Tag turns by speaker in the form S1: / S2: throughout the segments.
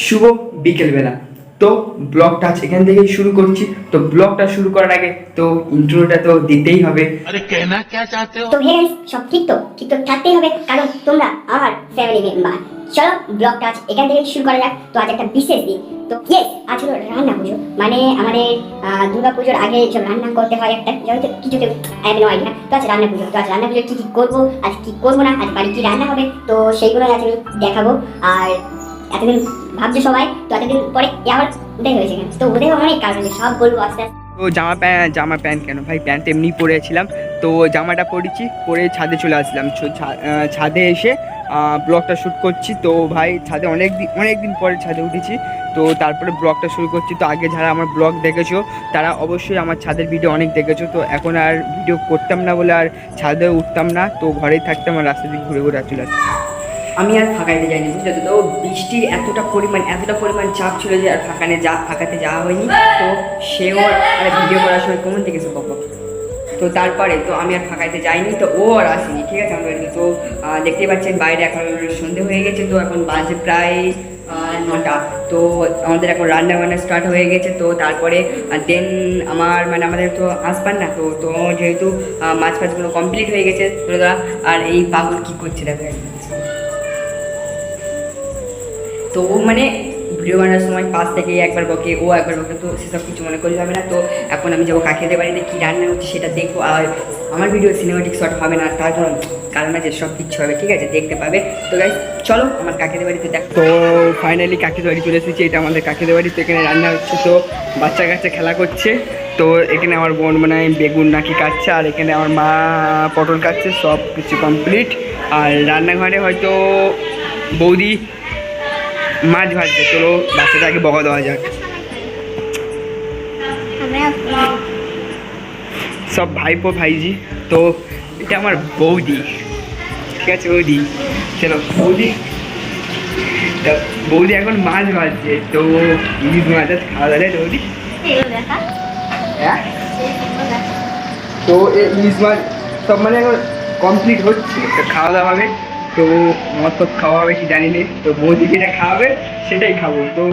S1: শুভ বিকেলবেলা। তো ব্লগটা আজ এখান থেকেই শুরু করছি। তো ব্লগটা শুরু করার আগে তো ইন্ট্রোটা তো দিতেই হবে।
S2: अरे कहना क्या चाहते हो?
S3: তো হে গাইস, সব ঠিক তো থাকতেই হবে, কারণ তোমরা আমার ফ্যামিলি মেম্বার। চলো ব্লগটা আজ এখান থেকে শুরু করা যাক। তো আজ একটা বিশেষ দিন। তো ইয়েস, আজ হলো রান্না পুজো। মানে আমাদের দুর্গা পুজোর আগে সব রান্না করতে হয় একটা, হয়তো কিছু কেউ আই হ্যাভ নো আইডিয়া। তো আজ রান্না পুজো, তো আজ রান্না পুজো কি কি করবো, আজ কি করবো না, আজ বাড়ি কি রান্না হবে, তো সেইগুলো আজ আমি দেখাবো। আর এতদিন ভাবছো সবাই, তো এতদিন পরে আবার উদয় হয়েছে কেন, তো উদয় অনেক কারণ আছে, সব বলবো আস্তে আস্তে।
S1: তো জামা প্যান্ট কেন ভাই, প্যান্ট এমনি পরেছিলাম। তো জামাটা পরেছি, পরে ছাদে চলে আসলাম। ছাদে এসে ব্লগটা শ্যুট করছি। তো ভাই ছাদে অনেক দিন পরে ছাদে উঠেছি। তো তারপরে ব্লগটা শুরু করছি। তো আগে যারা আমার ব্লগ দেখেছো তারা অবশ্যই আমার ছাদের ভিডিও অনেক দেখেছো। তো এখন আর ভিডিও করতাম না বলে আর ছাদে উঠতাম না, তো ঘরেই থাকতাম আর রাস্তা দিয়ে ঘুরে ঘুরে চলে আসতাম। আমি আর ফাঁকাইতে যাইনি, বুঝলে তো। বৃষ্টির এতটা পরিমাণ চাপ ছিল যে আর ফাঁকাতে যাওয়া হয়নি। তো সেও আর ভিডিও করার সময় কমন থেকে এসে বকবক। তো তারপরে তো আমি আর ফাঁকাইতে যাইনি, তো ও আর আসেনি, ঠিক আছে। আমার বাড়িতে তো দেখতেই পাচ্ছেন বাইরে এখন সন্ধে হয়ে গেছে। তো এখন বাজে প্রায় 9টা। তো আমাদের এখন রান্না বান্না স্টার্ট হয়ে গেছে। তো তারপরে দেন আমাদের তো আসবার না, তো যেহেতু মাছ ফাছগুলো কমপ্লিট হয়ে গেছে। আর এই পাগল কী করছে দেখো। তো ও ভিডিও বানানোর সময় পাশ থেকে একবার বকে, ও একবার বকে, তো সেসব কিছু মনে করলে হবে না। তো এখন আমি যাবো কাকিদের বাড়িতে, কী রান্না হচ্ছে সেটা দেখবো। আর আমার ভিডিও সিনেমাটিক শট হবে না, তার কারণ আছে, সব কিছু হবে, ঠিক আছে, দেখতে পাবে। তো গাইস চলো আমার কাকিদের বাড়িতে দেখ। তো ফাইনালি কাকিদের বাড়ি চলে এসেছি। এটা আমাদের কাকিদের বাড়ি। তো এখানে রান্না হচ্ছে, তো বাচ্চা কাচ্চা খেলা করছে। তো এখানে আমার বোন বেগুন নাকি কাটছে, আর এখানে আমার মা পটল কাটছে, সব কিছু কমপ্লিট। আর রান্নাঘরে হয়তো বৌদি মাছ ভাজছে। চলো বাচ্চাটাকে বকা দেওয়া যাক। সব ভাইপো ভাইজি। তো এটা আমার বৌদি, ঠিক আছে বৌদি। চলো বৌদি, তা বৌদি এখন মাছ ভাজছে। তো ইলিশ মাছ খাওয়া দাওয়া তো বৌদি। হ্যাঁ, তো ইলিশ মাছ সব এখন কমপ্লিট হচ্ছে, তো খাওয়া দাওয়া হবে। তো আমার সব খাওয়া হবে কি জানি না। তো বৌদি যেটা খাওয়াবে সেটাই খাবো। তো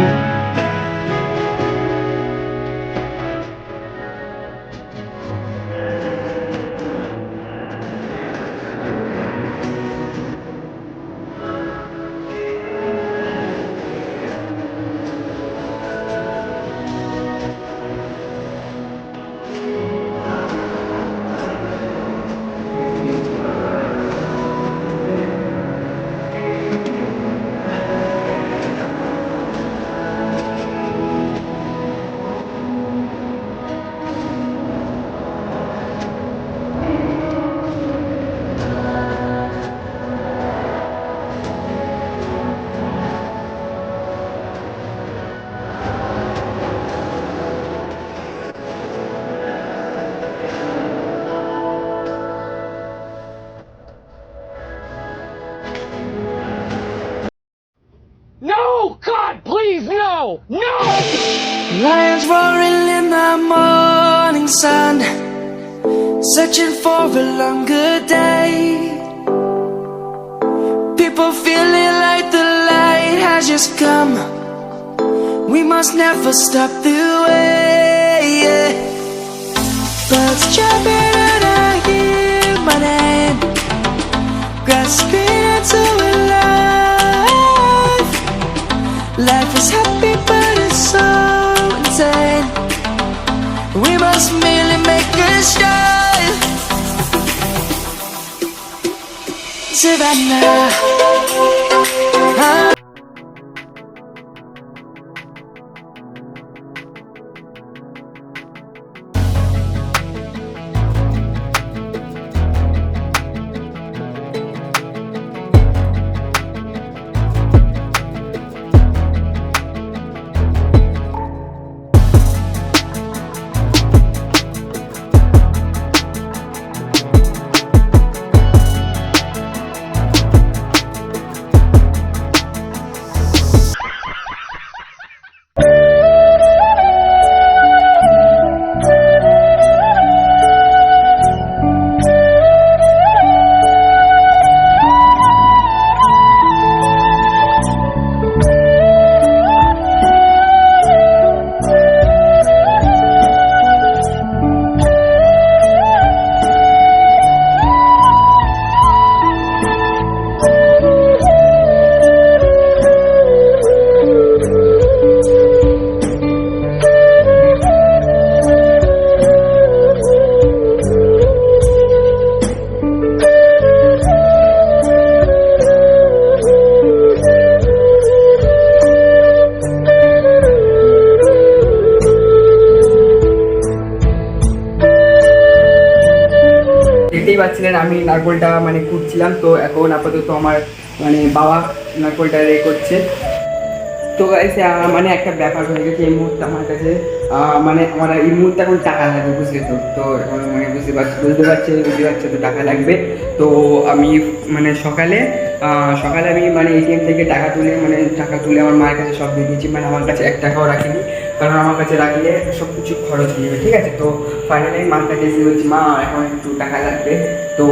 S2: No! God, please, no! No!
S4: Lions roaring in the morning sun, searching for a longer day. People feeling like the light has just come. We must never stop the way. Birds jumping and I hear my name, grasping into a life. Life is happy but it's so insane. We must merely make a start. Savannah,
S1: পাচ্ছিলেন আমি নারকোলটা মানে কুটছিলাম। তো এখন আপাতত আমার মানে বাবা নারকোলটা করছে। তো গাইস মানে একটা ব্যাপার হয়ে গেছে এই মুহূর্তে আমার কাছে, মানে আমার এই মুহূর্তে এখন টাকা লাগবে, বুঝলে তো। তো এখন মানে বুঝতে পারছে তো টাকা লাগবে। তো আমি মানে সকালে আমি মানে এটিএম থেকে টাকা তুলে আমার মায়ের কাছে সব দিয়ে দিয়েছি। মানে আমার কাছে 1 টাকাও রাখিনি, কারণ আমার কাছে রাখলে সব কিছু খরচ হয়ে যাবে, ঠিক আছে। তো ফাইনালি মার কাছে এসে বলছি, মা এখন একটু টাকা লাগবে। তো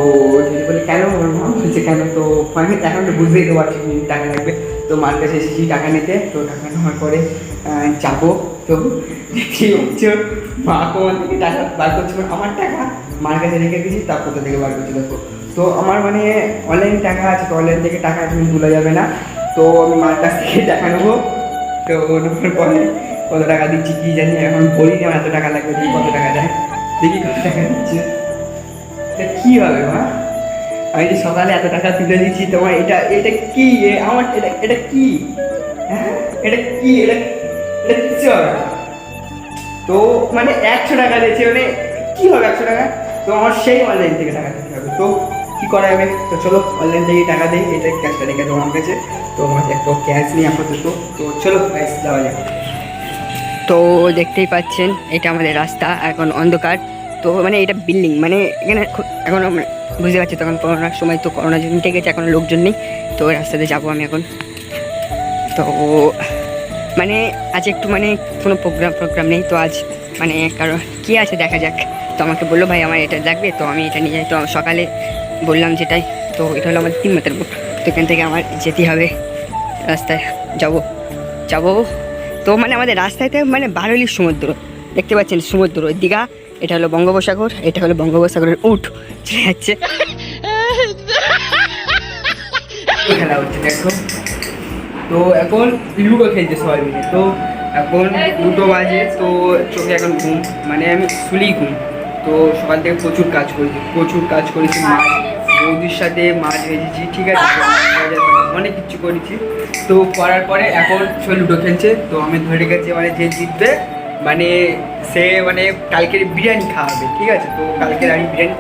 S1: যদি বলি কেন, মা বলছে কেন। তো ফাইনালি এখন তো বুঝতেই তো পারছি টাকা লাগবে। তো মার কাছে এসেছি টাকা নিতে। তো টাকা নেওয়ার পরে যাবো। তো দেখি হচ্ছে মা কোন থেকে টাকা বার করছিল, আমার টাকা মার কাছে রেখে দিয়েছি, তারপর কোথা থেকে বার করছি দেখো। তো আমার মানে অনলাইন টাকা আছে, তো অনলাইন থেকে টাকা তুমি তোলা যাবে না। তো আমি মার কাছ থেকে টাকা নেবো। তো নেওয়ার পরে কত টাকা দিচ্ছি কি জানি, এখন বলিনি আমার এত টাকা লাগবে, দেখি কত টাকা দেয়, দেখি কত টাকা দিচ্ছে। এটা কী হবে মা, আমি যে সকালে এত টাকা তুলে দিচ্ছি তোমার, এটা কি আমার, এটা কি, হ্যাঁ এটা কি, এটা কিচ্ছু হবে না। তো মানে 100 টাকা দিয়েছে, মানে কী হবে 100 টাকা। তো আমার সেই অনলাইন থেকে টাকা দিতে হবে। তো কী করা যাবে, তো চলো অনলাইন থেকে টাকা দিই, এটা ক্যাশটা রেখে দেবো আমার কাছে। তো আমার কাছে একটা ক্যাশ নেই আপাতত। তো চলো যাওয়া যাক। তো দেখতেই পাচ্ছেন এটা আমাদের রাস্তা, এখন অন্ধকার। তো মানে এটা বিল্ডিং, মানে এখানে এখন বুঝতে পারছি তখন করোনার সময়, তো করোনা মিটে গেছে, এখন লোকজন নেই। তো রাস্তাতে যাবো আমি এখন। তো মানে আজ একটু মানে কোনো প্রোগ্রাম নেই, তো আজ মানে কারণ কী আছে দেখা যাক। তো আমাকে বললো ভাই আমার এটা লাগবে, তো আমি এটা নিয়ে যাই। তো সকালে বললাম যেটাই, তো এটা হলো আমার 3 মাথার বুট। তো এখান থেকে আমার যেতে হবে, রাস্তায় যাবো। তো মানে আমাদের রাস্তাতে মানে বারোলির সমুদ্র দেখতে পাচ্ছেন, সমুদ্র দীঘা, এটা হলো বঙ্গোপসাগর, এটা হলো বঙ্গোপসাগরের উট চলে যাচ্ছে। খেলা হচ্ছে দেখো। তো এখন লুডো খেলছে সবাই মিলে। তো এখন 2টো বাজে। তো চোখে এখন ঘুম, মানে আমি শুলেই ঘুম। তো সকাল থেকে প্রচুর কাজ করেছি, বৌদির সাথে মাছ ভেজেছি, ঠিক আছে, অনেক কিছু করেছি। তো করার পরে এখন সে লুডো খেলছে। তো আমি ধরে গেছি মানে যে জিতবে মানে সে মানে কালকের বিরিয়ানি খাওয়াবে, ঠিক আছে। তো কালকের আমি বিরিয়ানি